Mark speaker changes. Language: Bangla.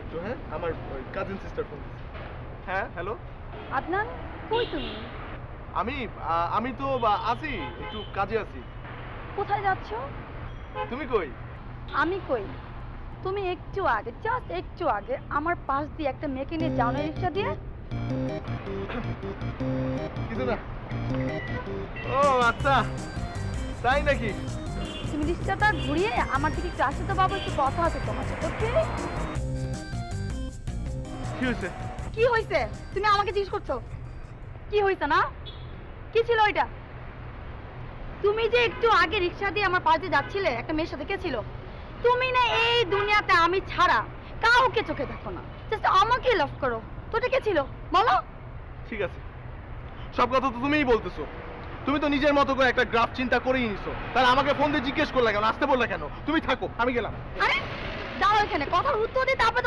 Speaker 1: একটু, হ্যাঁ, আমার কাজিন সিস্টার ফোন। হ্যাঁ, হ্যালো।
Speaker 2: আদনান, কই তুমি?
Speaker 1: আমি তো আছি, একটু কাজে আছি।
Speaker 2: কোথায় যাচ্ছ?
Speaker 1: তুমি কই?
Speaker 2: আমি কই? তুমি একটু আগে, জাস্ট একটু আগে আমার পাশ দিয়ে একটা মেয়েকে নিয়ে যাও না রিক্সা দিয়ে।
Speaker 1: কিছু না। ও আচ্ছা, তাই নাকি?
Speaker 2: তুমি রিক্সাটা ঘুরিয়ে আমার দিকে একটু আসতে তো বাবা, একটু কথা আছে তোমার সাথে। ওকে?
Speaker 1: কি হয়েছে?
Speaker 2: কি হয়েছে? তুমি আমাকে জিজ্ঞেস করছো কি হয়েছে না? কি ছিল ওইটা? তুমি যে একটু আগে রিক্সা দিয়ে আমার পাশ দিয়ে যাচ্ছিলে একটা মেয়ের সাথে, কে ছিল? তুমি না এই দুনিয়াতে আমি ছাড়া কাউকে চোখে দেখো না, জাস্ট আমাকে লাভ করো। তো এটা কে ছিল বলো?
Speaker 1: ঠিক আছে, সব কথা তো তুমিই বলতেছো। তুমি তো নিজের মতো করে একটা গ্রাফ চিন্তা করেই নিছো, তাহলে আমাকে ফোন দিয়ে জিজ্ঞেস করলে কেন, আসতে বললে কেন? তুমি থাকো, আমি গেলাম।
Speaker 2: আরে দাঁড়াও এখানে, কথার উত্তর দিতে তারপরে